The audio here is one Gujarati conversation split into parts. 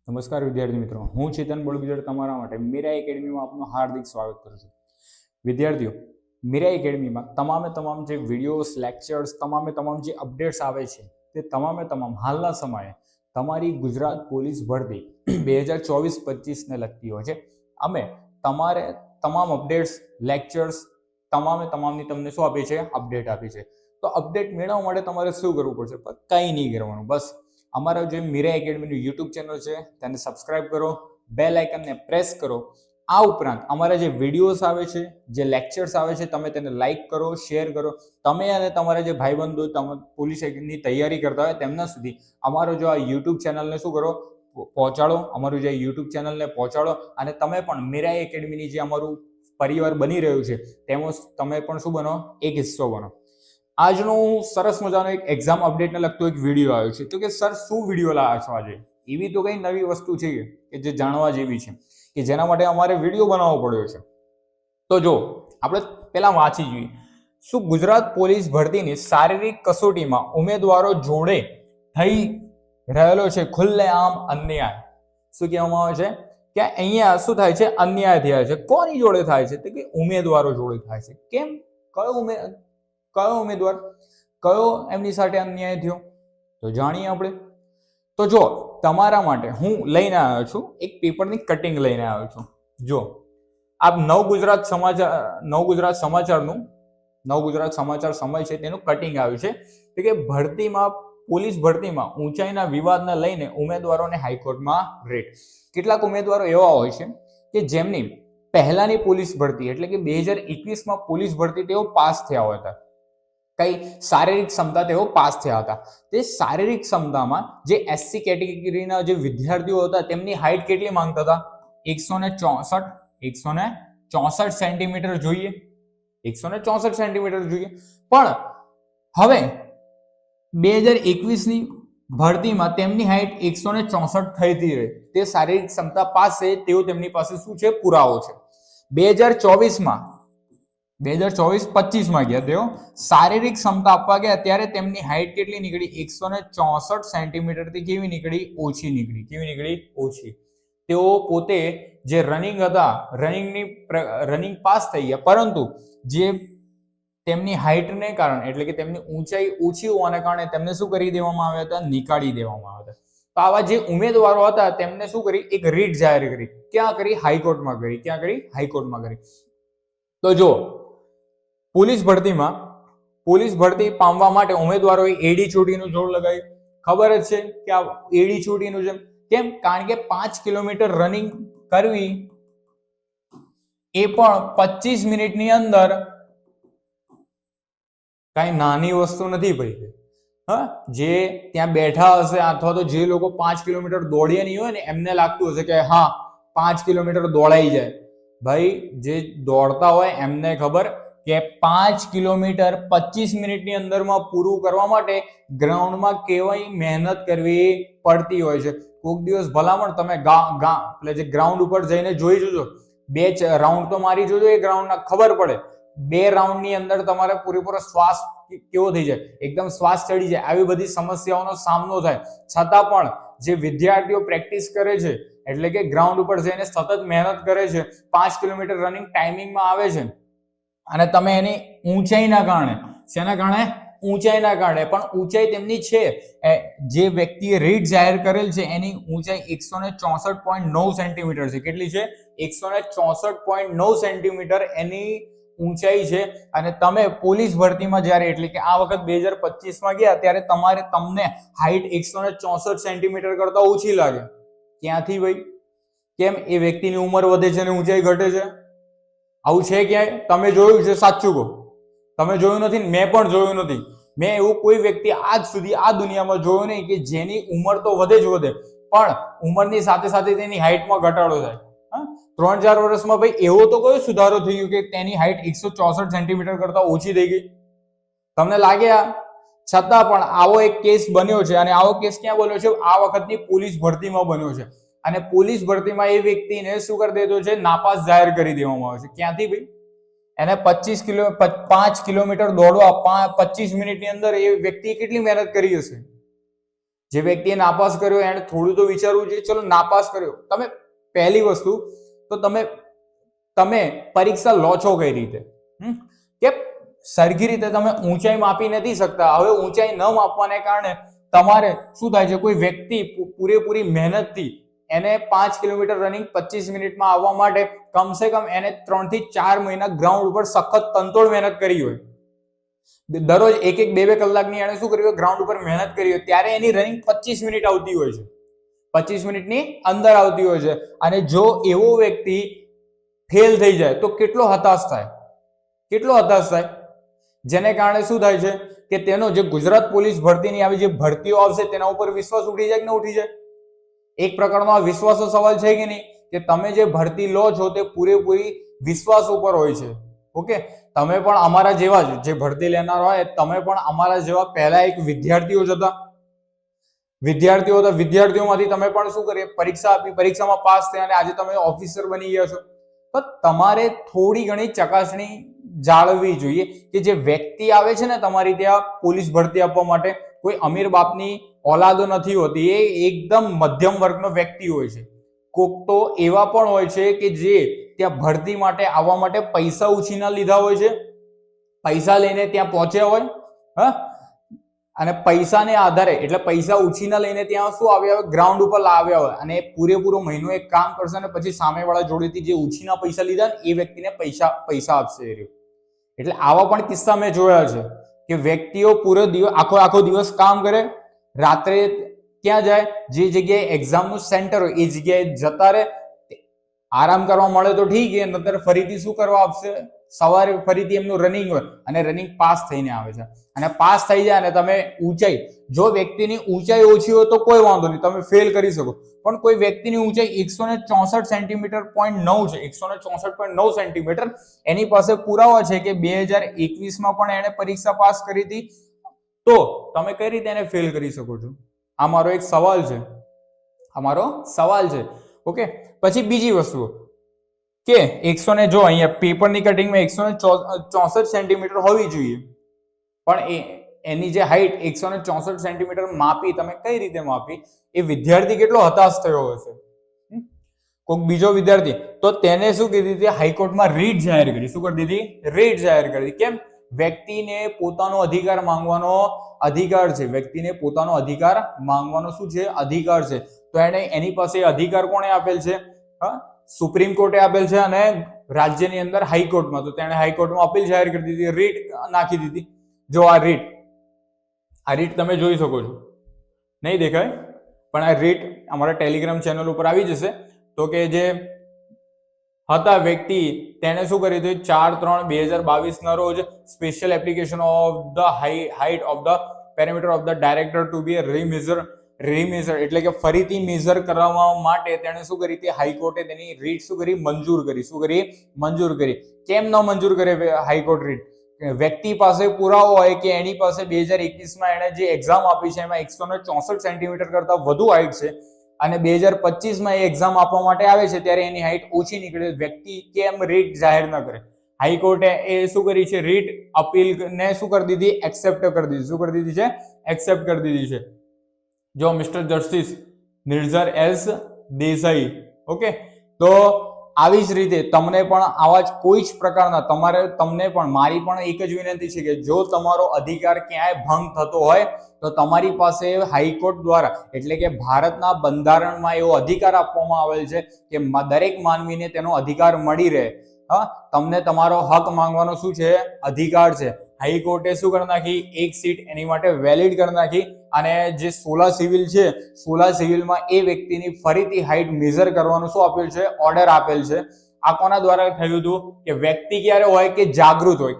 નમસ્કાર વિદ્યાર્થી મિત્રો, હું ચેતન બળગુજર તમારા માટે મીરા એકેડમીમાં આપનું હાર્દિક સ્વાગત કરું છું. વિદ્યાર્થીઓ, મીરા એકેડમીમાં તમામ જે વિડીયોઝ, લેક્ચર્સ, તમામ જે અપડેટ્સ આવે છે તે તમામ હાલના સમયે તમારી ગુજરાત પોલીસ ભરતી 2024-25ને લગતી હોય છે. અમે તમારે તમામ અપડેટ્સ, લેક્ચર્સ તમામની તમને શું આપી છે? અપડેટ આપી છે. તો અપડેટ મેળવવા માટે તમારે શું કરવું પડશે? કંઈ નહીં કરવાનું, બસ અમારા જે મીરા એકેડમીનું યુટ્યુબ ચેનલ છે તેને સબસ્ક્રાઇબ કરો, બેલ આઇકનને પ્રેસ કરો. આ ઉપરાંત અમારા જે વિડીયોઝ આવે છે, જે લેક્ચર્સ આવે છે, તમે તેને લાઇક કરો, શેર કરો. તમે અને તમારા જે ભાઈબંધો પોલીસ એકેડમીની તૈયારી કરતા હોય તેમના સુધી અમારો જો આ યુટ્યુબ ચેનલને શું કરો? પહોંચાડો. અમારું જે યુટ્યુબ ચેનલને પહોંચાડો અને તમે પણ મીરા એકેડમીની જે અમારું પરિવાર બની રહ્યું છે તેમાં તમે પણ શું બનો? એક હિસ્સો બનો. આજનો સરસ મજાનો એક એક્ઝામ અપડેટને લગતો એક વિડીયો આવ્યો છે. તો કે સર શું વિડીયો લાવ્યા છો આજે? એવી તો કઈ નવી વસ્તુ છે કે જે જાણવા જેવી છે, કે જેના માટે અમારે વિડીયો બનાવવો પડ્યો છે. તો જો આપણે પહેલા વાંચી જોઈએ. શું ગુજરાત પોલીસ ભરતીની શારીરિક કસોટીમાં ઉમેદવારો જોડે થઈ રહેલો છે ખુલ્લેઆમ અન્યાય? શું કહેવામાં આવે છે કે અહીંયા શું થાય છે? અન્યાય થયા છે. કોની જોડે થાય છે? તો કે ઉમેદવારો જોડે થાય છે. કેમ? કયો ઉમેદવાર, કયો એમની સાથે અન્યાય થયો? તો જાણીએ આપણે. તો જો તમારા માટે હું લઈને આવ્યો છું એક પેપરની કટિંગ લઈને આવ્યો છું. જો આપ નવગુજરાત સમાચાર સમય છે તેનું કટિંગ આવ્યું છે. એટલે કે ભરતીમાં, પોલીસ ભરતીમાં ઊંચાઈના વિવાદને લઈને ઉમેદવારોને હાઈકોર્ટમાં રેટ. કેટલાક ઉમેદવારો એવા હોય છે કે જેમની પહેલાની પોલીસ ભરતી એટલે કે 2021માં પોલીસ ભરતી તેઓ પાસ થયા હોય હતા. કઈ શારીરિક ક્ષમતા તેઓ પાસ થયા હતા. તે શારીરિક ક્ષમતામાં જે એસસી કેટેગરીના જે વિદ્યાર્થીઓ હતા તેમની હાઈટ કેટલી માંગતા હતા? 164 સેન્ટીમીટર જોઈએ. 164 સેન્ટીમીટર જોઈએ. પણ હવે 2021ની ભરતીમાં તેમની હાઈટ 164 થઈ રહી. તે શારીરિક ક્ષમતા પાસ છે, તેઓ તેમની પાસે શું છે? પુરાવો છે. 2024-25માં ગયા તેઓ શારીરિક ક્ષમતા આપવા ગયા ત્યારે તેમની હાઈટ કેટલી નીકળી? 164 સેન્ટીમીટર થી કેવી નીકળી? ઓછી નીકળી. કેવી નીકળી? ઓછી. તેઓ પોતે જે રનિંગ હતા, રનિંગ પાસ થઈ ગયા, પરંતુ જે તેમની હાઈટને કારણે એટલે કે તેમની ઊંચાઈ ઓછી હોવાને કારણે તેમને શું કરી દેવામાં આવ્યા હતા? નીકાળી દેવામાં આવ્યા હતા. તો આવા જે ઉમેદવારો હતા તેમને શું કરી? એક રીટ જાહેર કરી. ક્યાં કરી? હાઈકોર્ટમાં કરી. ક્યાં કરી? હાઈકોર્ટમાં કરી. તો જો પોલીસ ભરતી પામવા માટે ઉમેદવારોએ એડી ચોટીનું જોડ લગાવ્યું. ખબર જ છે કે આ એડી ચોટીનું છે. કેમ? કારણ કે 5 કિલોમીટર રનિંગ કરવી એ પણ 25 મિનિટની અંદર કઈ નાની વસ્તુ નથી ભાઈ. જે ત્યાં બેઠા હશે અથવા તો જે લોકો 5 કિલોમીટર દોડ્યા નહીં હોય ને એમને લાગતું હશે કે હા 5 કિલોમીટર દોડાઈ જાય. ભાઈ જે દોડતા હોય એમને ખબર કે 5 કિલોમીટર 25 મિનિટની અંદરમાં પૂરું કરવા માટે ગ્રાઉન્ડમાં કેવી મહેનત કરવી પડતી હોય છે. કોઈક દિવસ ભલામણ તમે એટલે જે ગ્રાઉન્ડ ઉપર જઈને જોઈ જોજો, 2 રાઉન્ડ તો મારી જોજો, એ ગ્રાઉન્ડના ખબર પડે. 2 રાઉન્ડની અંદર તમારે પૂરેપૂરો શ્વાસ કેવો થઈ જાય? એકદમ શ્વાસ ચડી જાય. આવી બધી સમસ્યાઓનો સામનો થાય. છતાં પણ જે વિદ્યાર્થીઓ પ્રેક્ટિસ કરે છે એટલે કે ગ્રાઉન્ડ ઉપર જઈને સતત મહેનત કરે છે, 5 કિલોમીટર રનિંગ ટાઈમિંગમાં આવે છે, અને તમે એની ઊંચાઈના કારણે, શેના કારણે? ઊંચાઈના કારણે, પણ ઊંચાઈ તેમની છે, જે વ્યક્તિએ રેટ જાહેર કરેલ છે એની ઊંચાઈ 164.9 સેન્ટીમીટર છે. કેટલી છે? 164.9 સેન્ટીમીટર એની ઊંચાઈ છે. અને તમે પોલીસ ભરતીમાં જ્યારે એટલે કે આ વખત 2025માં ગયા ત્યારે તમને હાઈટ 164 સેન્ટીમીટર કરતા ઓછી લાગે. ક્યાંથી ભાઈ? કેમ? એ વ્યક્તિની ઉંમર વધે છે અને ઊંચાઈ ઘટે છે. આવું છે ક્યાંય? તમે જોયું છે? સાચું કહો. તમે જોયું નથી? મેં પણ જોયું નથી. મેં એવું કોઈ વ્યક્તિ આજ સુધી આ દુનિયામાં જોયો નહીં કે જેની ઉંમર તો વધે જ વધે પણ ઉંમરની સાથે સાથે તેની હાઈટમાં ઘટાડો થાય. 3-4 વર્ષમાં ભાઈ એવો તો કયો સુધારો થઈ ગયો કે તેની હાઈટ 164 સેન્ટીમીટર કરતા ઓછી થઈ ગઈ? તમને લાગે? છતાં પણ આવો એક કેસ બન્યો છે. અને આવો કેસ ક્યાં બન્યો છે? આ વખતની પોલીસ ભરતીમાં બન્યો છે. અને પોલીસ ભરતીમાં એ વ્યક્તિને શું કરી દેતો છે? નાપાસ જાહેર કરી દેવામાં આવે છે. ક્યાંથી ભાઈ? એને 5 કિલોમીટર દોડવા 25 મિનિટની અંદર એ વ્યક્તિએ કેટલી મહેનત કરી હશે? જે વ્યક્તિએ નાપાસ કર્યો એને થોડું તો વિચારવું જોઈએ. ચલો નાપાસ કર્યો, તમે પહેલી વસ્તુ તો તમે પરીક્ષા લો છો કઈ રીતે? કે સરખી રીતે તમે ઊંચાઈ માપી નથી શકતા. હવે ઊંચાઈ ન માપવાને કારણે તમારે શું થાય છે, કોઈ વ્યક્તિ પૂરેપૂરી મહેનતથી એને 5 કિલોમીટર રનિંગ 25 મિનિટમાં આવવા માટે કમસે કમ એને 3 થી 4 મહિના ગ્રાઉન્ડ ઉપર સખત તનતોડ મહેનત કરી હોય, દરરોજ 1-2 કલાકની એને શું કર્યું, ગ્રાઉન્ડ ઉપર મહેનત કરી હોય, ત્યારે એની રનિંગ 25 મિનિટ આવતી હોય છે, 25 મિનિટની અંદર આવતી હોય છે. અને જો એવો વ્યક્તિ ફેલ થઈ જાય તો કેટલો હતાશ થાય. જેને કારણે શું થાય છે કે તેનો જે ગુજરાત પોલીસ ભરતીની આવી જે ભરતીઓ આવશે તેના ઉપર વિશ્વાસ ઉઠી જાય કે ન ઉઠી જાય? એક પ્રકારનો વિશ્વાસનો સવાલ છે કે નહીં, કે તમે જે ભરતી લો છો તે પૂરેપૂરી વિશ્વાસ ઉપર હોય છે. ઓકે, તમે પણ અમારા જેવા જ જે ભરતી લેનાર હોય, તમે પણ અમારા જેવા પહેલા એક વિદ્યાર્થીઓ જ હતા, વિદ્યાર્થીઓમાંથી તમે પણ શું કરીએ, પરીક્ષા આપી, પરીક્ષામાં પાસ થયા અને આજે તમે ઓફિસર બની ગયા છો. તો તમારે થોડી ઘણી ચકાસણી જાળવવી જોઈએ કે જે વ્યક્તિ આવે છે ને તમારી ત્યાં પોલીસ ભરતી આપવા માટે, કોઈ અમીર બાપની ઓલાદો નથી હોતી, એ એકદમ મધ્યમ વર્ગનો વ્યક્તિ હોય છે. કોક તો એવા પણ હોય છે કે જે ત્યાં ભરતી માટે આવવા માટે પૈસા ઉછીના લીધા હોય છે, પૈસા લઈને ત્યાં પહોંચ્યા હોય, અને પૈસાને આધારે, એટલે પૈસા ઉછીના લઈને ત્યાં શું આવ્યા હોય, ગ્રાઉન્ડ ઉપર લાવ્યા હોય, અને પૂરેપૂરો મહિનો એક કામ કરશે અને પછી સામેવાળા જોડેથી જે ઉછીના પૈસા લીધા ને એ વ્યક્તિને પૈસા આપશે. એટલે આવા પણ કિસ્સા મેં જોયા છે કે વ્યક્તિઓ પૂરો દિવસ આખો દિવસ કામ કરે, રાત્રે ક્યાં જાય, જે જગ્યાએ એક્ઝામનું સેન્ટર હોય એ જગ્યાએ જતા રહે, આરામ કરવા મળે તો ઠીક છે, નતર ફરીથી શું કરવા આપશે, સવારે ફરીથી એમનું રનિંગ હોય અને રનિંગ પાસ થઈને આવે છે. અને પાસ થઈ જાય અને તમે ઊંચાઈ, જો વ્યક્તિની ઊંચાઈ ઓછી હોય તો કોઈ વાંધો નહીં, તમે ફેલ કરી શકો, પણ કોઈ વ્યક્તિની ઊંચાઈ 164 સેન્ટીમીટર 0.9 છે, 164.9 સેન્ટીમીટર, એની પાસે પુરાવા છે કે 2021માં પણ એને પરીક્ષા પાસ કરી હતી, તો તમે કઈ રીતે એને ફેલ કરી શકો છો? આ મારો એક સવાલ છે. ઓકે, પછી બીજી વસ્તુ કે 100 ને જો અહીંયા પેપરની કટિંગમાં 164 સેન્ટીમીટર હોવી જોઈએ, પણ એની જે હાઈટ 164 સેન્ટીમીટર માપી, તમે કઈ રીતે માપી? એ વિદ્યાર્થી કેટલો હતાશ થયો હશે, કોઈક બીજો વિદ્યાર્થી, તો તેને શું કીધી હતી, હાઈકોર્ટમાં રીટ જાહેર કરી. શું કરી દીધી? રીટ જાહેર કરી. કેમ? વ્યક્તિને પોતાનો અધિકાર માંગવાનો અધિકાર છે, વ્યક્તિને પોતાનો અધિકાર માંગવાનો શું છે, અધિકાર છે. તો એની પાસે અધિકાર કોણે આપેલ છે? સુપ્રીમ કોર્ટે આપેલ છે, અને રાજ્યની અંદર હાઈકોર્ટમાં. તો તેણે હાઈકોર્ટમાં અપીલ જાહેર કરી દીધી, રીટ નાખી દીધી. જો આ રીટ તમે જોઈ શકો છો, નહીં દેખાય પણ આ રીટ અમારા ટેલિગ્રામ ચેનલ ઉપર આવી જશે. તો કે જે હતા વ્યક્તિ, તેને શું કર્યું હતું, 4/3/2022 ના રોજ special application of the height of the parameter of the director to be remeasure, એટલે કે ફરીથી મેઝર કરવા માટે તેને શું કરી હતી, હાઈકોર્ટે તેની રીટ શું કરી, મંજૂર કરી. કેમ ન મંજૂર કરે હાઈકોર્ટ રીટ? વ્યક્તિ પાસે પુરાવો હોય કે એની પાસે 2021માં એને જે એક્ઝામ આપી છે એમાં 164 સેન્ટીમીટર કરતા વધુ હાઈટ છે, અને 2025માં એ એક્ઝામ આપવા માટે આવે છે ત્યારે એની હાઈટ ઓછી નીકળે. વ્યક્તિ કેમ રીટ જાહેર ન કરે? હાઈકોર્ટે એ શું કરી છે, રીટ અપીલ ને શું કરી દીધી, એક્સેપ્ટ કરી દીધી છે. જો mister justice Nirzar S Desai. Okay, તો આવી જ રીતે તમને પણ આવા જ કોઈ જ પ્રકારના તમને પણ મારી પણ એક જ વિનંતી છે કે જો તમારો અધિકાર ક્યાંય ભંગ થતો હોય તો તમારી પાસે હાઈકોર્ટ દ્વારા, એટલે કે ભારતના બંધારણમાં એવો અધિકાર આપવામાં આવેલ છે કે દરેક માનવીને તેનો અધિકાર મળી રહે. તમને તમારો હક માંગવાનો શું છે, અધિકાર છે. હાઈકોર્ટે શું કરી નાખી, એક સીટ એની માટે વેલિડ કરી નાખી, અને જે 16 સિવિલ છે, 16 સિવિલમાં એ વ્યક્તિની ફરીથી હાઈટ મેઝર કરવાનું શું આપેલ છે, ઓર્ડર આપેલ છે. આ કોના દ્વારા થયું હતું કે વ્યક્તિ ક્યારે હોય કે જાગૃત હોય,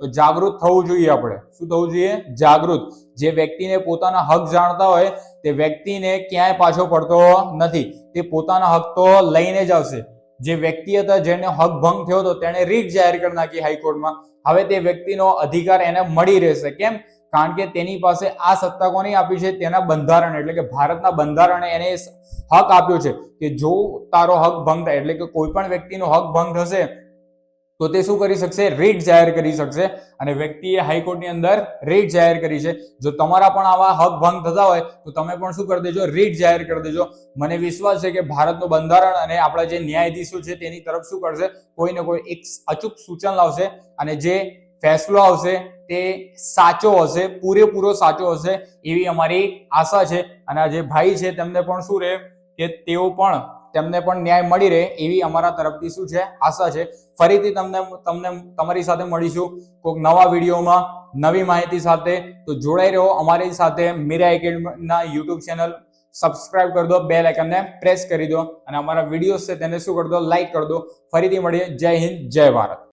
તો જાગૃત થવું જોઈએ. આપણે શું થવું જોઈએ, જાગૃત. જે વ્યક્તિને પોતાના હક જાણતા હોય તે વ્યક્તિને ક્યાંય પાછો પડતો નથી, તે પોતાના હક તો લઈને જ આવશે. જે વ્યક્તિ હતા જેને હક ભંગ થયો હતો તેને રીટ જાહેર કરી નાખી હાઈકોર્ટમાં. હવે તે વ્યક્તિનો અધિકાર એને મળી રહેશે. કેમ? કારણ કે તેની પાસે આ સત્તા કોની આપી છે, તેના બંધારણ, એટલે કે ભારતના બંધારણે એને હક આપ્યો છે કે જો તારો હક ભંગ થાય, એટલે કે કોઈ પણ વ્યક્તિનો હક ભંગ થશે તો તે શું કરી શકશે? રીટ જાહેર કરી શકશે. અને વ્યક્તિએ હાઈકોર્ટની અંદર રીટ જાહેર કરી છે. જો તમારા પણ આવા હક ભંગ થતા હોય તો તમે પણ શું કરી દેજો? રીટ જાહેર કરી દેજો. મને વિશ્વાસ છે કે ભારતનું બંધારણ અને આપણા જે ન્યાયાધીશો છે તેની તરફ શું કરશે? કોઈને કોઈ એક અચૂક સૂચન લાવશે અને જે ફેસલો આવશે તે સાચો હશે, પૂરેપૂરો સાચો હશે એવી અમારી આશા છે. અને આ જે ભાઈ છે તેમને પણ શું રહે કે તેમને પણ ન્યાય મળી રહે એવી અમારા તરફથી શું છે? આશા છે. ફરીથી તમારી સાથે મળીશું કોઈક નવા વિડીયોમાં નવી માહિતી સાથે. તો જોડાઈ રહો અમારી સાથે. મીરા એકેડમીના યુટ્યુબ ચેનલ સબસ્ક્રાઇબ કરી દો, બેલ આઇકનને પ્રેસ કરી દો અને અમારા વિડીયોઝ છે તેને શું કરી દો? લાઈક કરી દો. ફરીથી મળીએ. જય હિન્દ, જય ભારત.